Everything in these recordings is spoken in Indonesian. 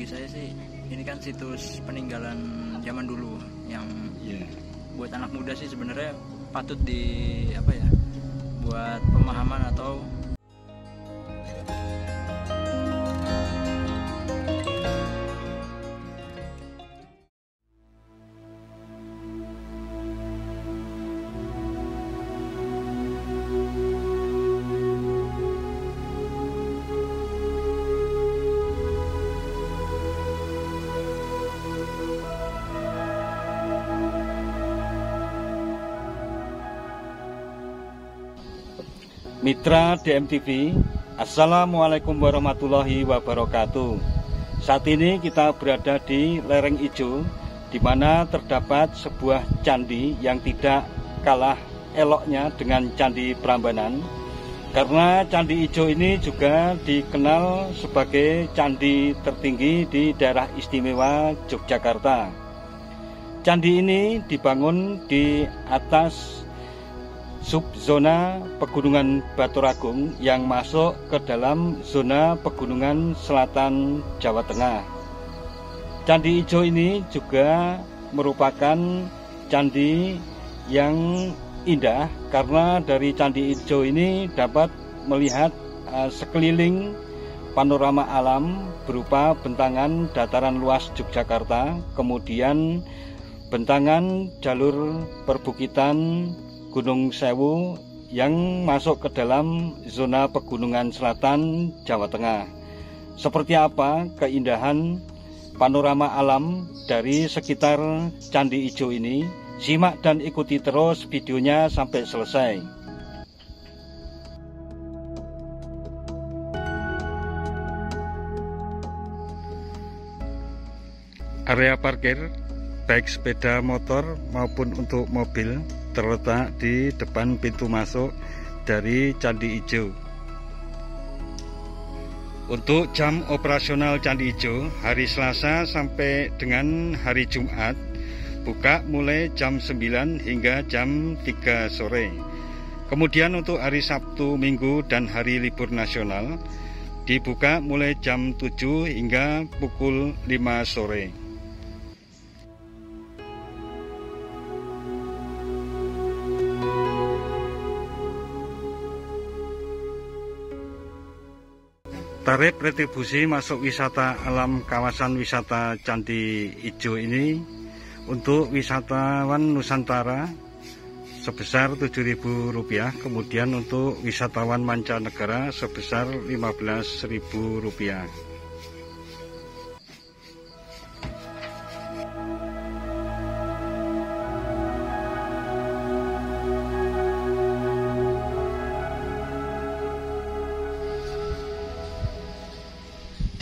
bagi saya sih ini kan situs peninggalan zaman dulu yang buat anak muda sih sebenarnya patut buat pemahaman atau Mitra DMTV, Assalamualaikum warahmatullahi wabarakatuh. Saat ini kita berada di lereng Ijo, di mana terdapat sebuah candi yang tidak kalah eloknya dengan Candi Prambanan. Karena Candi Ijo ini juga dikenal sebagai candi tertinggi di daerah istimewa Yogyakarta. Candi ini dibangun di atas subzona Pegunungan Baturagung yang masuk ke dalam zona Pegunungan Selatan Jawa Tengah. Candi Ijo ini juga merupakan candi yang indah karena dari Candi Ijo ini dapat melihat sekeliling panorama alam berupa bentangan dataran luas Yogyakarta, kemudian bentangan jalur perbukitan Gunung Sewu yang masuk ke dalam zona Pegunungan Selatan Jawa Tengah. Seperti apa keindahan panorama alam dari sekitar Candi Ijo ini? Simak dan ikuti terus videonya sampai selesai. Area parkir baik sepeda motor maupun untuk mobil terletak di depan pintu masuk dari Candi Ijo. Untuk jam operasional Candi Ijo, hari Selasa sampai dengan hari Jumat buka mulai jam 9 hingga jam 3 sore. Kemudian untuk hari Sabtu, Minggu dan hari libur nasional dibuka mulai jam 7 hingga pukul 5 sore. Tarif retribusi masuk wisata alam kawasan wisata Candi Ijo ini untuk wisatawan Nusantara sebesar Rp7.000, kemudian untuk wisatawan mancanegara sebesar Rp15.000.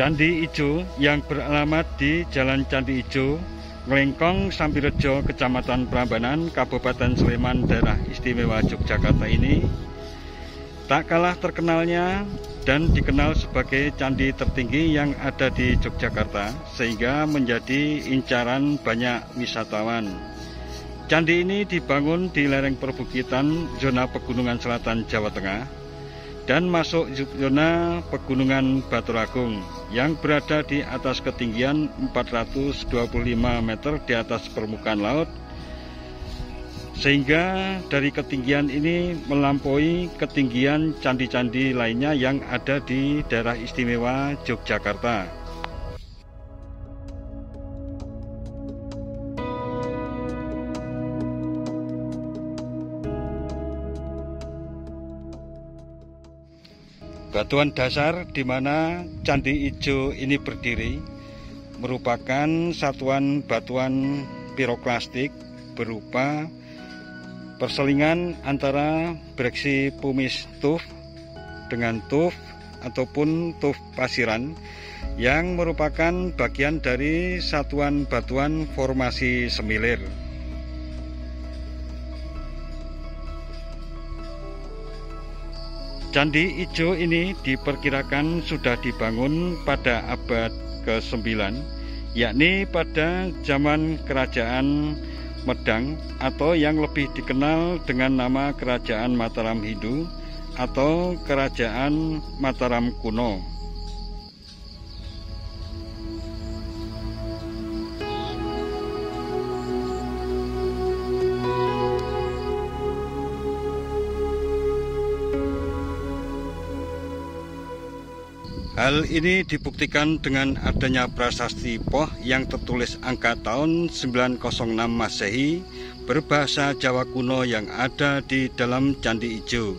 Candi Ijo yang beralamat di Jalan Candi Ijo, Nglengkong, Sambirejo, Kecamatan Prambanan, Kabupaten Sleman, Daerah Istimewa Yogyakarta ini tak kalah terkenalnya dan dikenal sebagai candi tertinggi yang ada di Yogyakarta, sehingga menjadi incaran banyak wisatawan. Candi ini dibangun di lereng perbukitan zona Pegunungan Selatan Jawa Tengah dan masuk zona Pegunungan Baturagung yang berada di atas ketinggian 425 meter di atas permukaan laut, sehingga dari ketinggian ini melampaui ketinggian candi-candi lainnya yang ada di daerah istimewa Yogyakarta. Batuan dasar di mana Candi Ijo ini berdiri merupakan satuan batuan piroklastik berupa perselingan antara breksi pumice tuff dengan tuff ataupun tuff pasiran yang merupakan bagian dari satuan batuan formasi semilir. Candi Ijo ini diperkirakan sudah dibangun pada abad ke-9, yakni pada zaman Kerajaan Medang atau yang lebih dikenal dengan nama Kerajaan Mataram Hindu atau Kerajaan Mataram Kuno. Hal ini dibuktikan dengan adanya prasasti Poh yang tertulis angka tahun 906 Masehi berbahasa Jawa kuno yang ada di dalam Candi Ijo.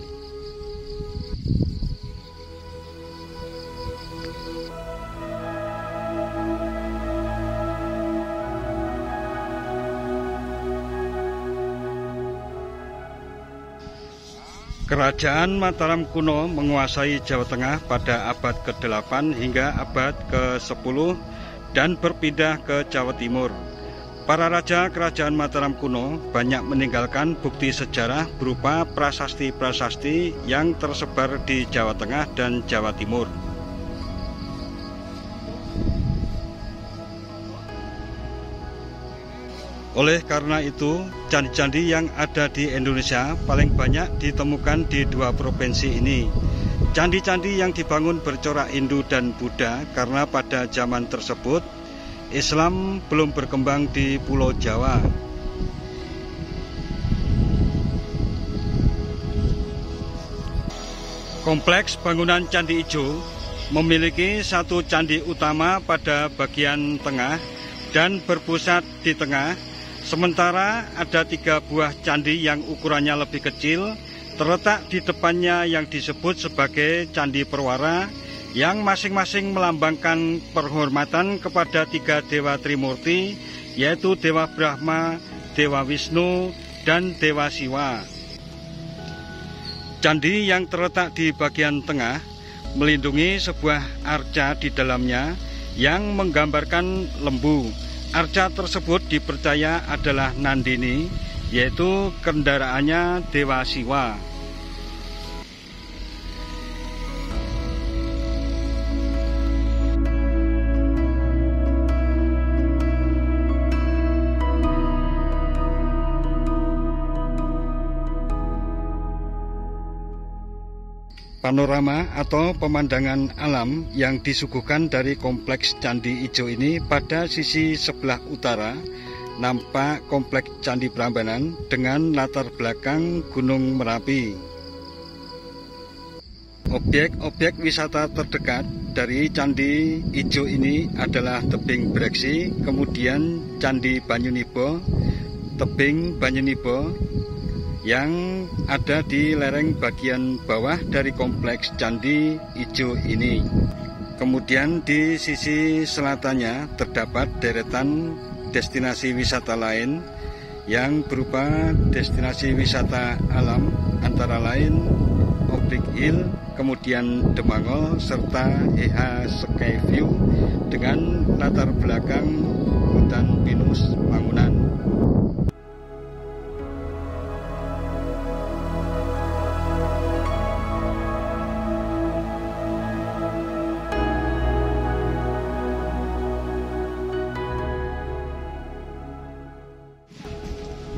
Kerajaan Mataram kuno menguasai Jawa Tengah pada abad ke-8 hingga abad ke-10 dan berpindah ke Jawa Timur. Para raja kerajaan Mataram kuno banyak meninggalkan bukti sejarah berupa prasasti-prasasti yang tersebar di Jawa Tengah dan Jawa Timur. Oleh karena itu, candi-candi yang ada di Indonesia paling banyak ditemukan di dua provinsi ini. Candi-candi yang dibangun bercorak Hindu dan Buddha karena pada zaman tersebut Islam belum berkembang di Pulau Jawa. Kompleks bangunan Candi Ijo memiliki satu candi utama pada bagian tengah dan berpusat di tengah. Sementara ada 3 buah candi yang ukurannya lebih kecil terletak di depannya yang disebut sebagai Candi Perwara, yang masing-masing melambangkan penghormatan kepada 3 Dewa Trimurti, yaitu Dewa Brahma, Dewa Wisnu, dan Dewa Siwa. Candi yang terletak di bagian tengah melindungi sebuah arca di dalamnya yang menggambarkan lembu. Arca tersebut dipercaya adalah Nandini, yaitu kendaraannya Dewa Siwa. Panorama atau pemandangan alam yang disuguhkan dari kompleks Candi Ijo ini pada sisi sebelah utara nampak kompleks Candi Prambanan dengan latar belakang Gunung Merapi. Objek-objek wisata terdekat dari Candi Ijo ini adalah Tebing Breksi, kemudian Candi Banyuniba, Tebing Banyuniba yang ada di lereng bagian bawah dari kompleks Candi Ijo ini. Kemudian di sisi selatannya terdapat deretan destinasi wisata lain yang berupa destinasi wisata alam antara lain Oblik Hill, kemudian Demangol, serta EH Skyview dengan latar belakang hutan pinus Mangunan.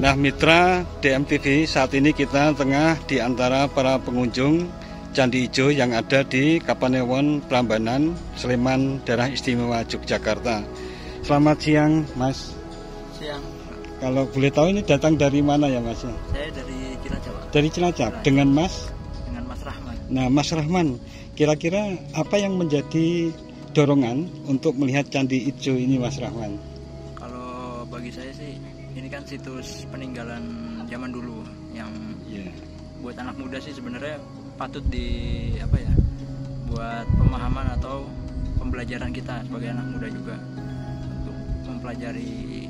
Nah mitra DMTV, saat ini kita tengah di antara para pengunjung Candi Ijo yang ada di Kapanewon, Prambanan, Sleman, Daerah Istimewa Yogyakarta. Selamat siang Mas. Siang. Kalau boleh tahu ini datang dari mana ya Mas? Saya dari Cilacap. Dari Cilacap. Dengan Mas? Dengan Mas Rahman. Nah Mas Rahman, kira-kira apa yang menjadi dorongan untuk melihat Candi Ijo ini Mas Rahman? Kalau bagi saya sih ini kan situs peninggalan zaman dulu yang buat anak muda sih sebenarnya patut buat pemahaman atau pembelajaran kita sebagai anak muda juga untuk mempelajari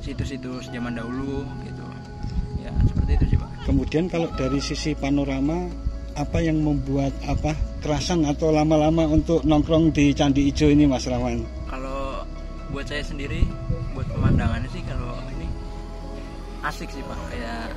situs-situs zaman dahulu gitu. Ya, seperti itu sih, Pak. Kemudian kalau dari sisi panorama, apa yang membuat kerasan atau lama-lama untuk nongkrong di Candi Ijo ini Mas Rahman? Kalau buat saya sendiri, buat pemandangannya sih kalau ini asik sih Pak, kayak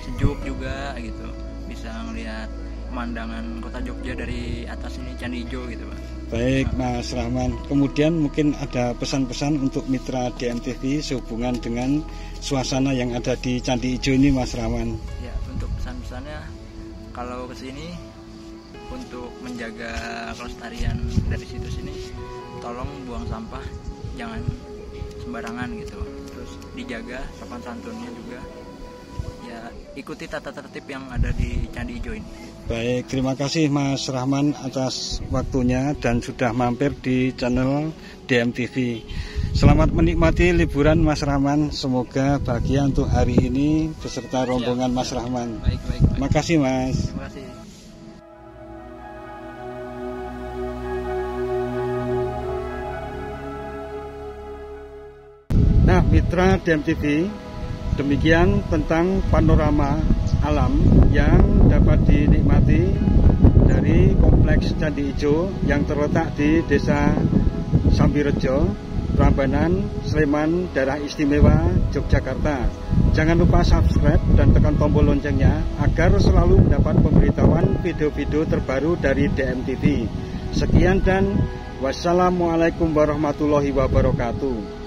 sejuk juga gitu, bisa ngelihat pemandangan kota Jogja dari atas ini Candi Ijo gitu Pak. Baik Mas Rahman, kemudian mungkin ada pesan-pesan untuk mitra DMTV sehubungan dengan suasana yang ada di Candi Ijo ini Mas Rahman. Ya, untuk pesan-pesannya kalau kesini untuk menjaga kelestarian dari situs ini, tolong buang sampah jangan sembarangan gitu, terus dijaga sopan santunnya juga ya ikuti tata tertib yang ada di Candi Ijo ini. Baik, terima kasih Mas Rahman atas waktunya dan sudah mampir di channel DMTV. Selamat menikmati liburan Mas Rahman, semoga bahagia untuk hari ini beserta rombongan Mas Rahman. Baik. Makasih Mas. Terima kasih. Nah, mitra DMTV, demikian tentang panorama alam yang dapat dinikmati dari Kompleks Candi Ijo yang terletak di Desa Sambirejo, Prambanan, Sleman, Daerah Istimewa, Yogyakarta. Jangan lupa subscribe dan tekan tombol loncengnya agar selalu mendapat pemberitahuan video-video terbaru dari DMTV. Sekian dan wassalamualaikum warahmatullahi wabarakatuh.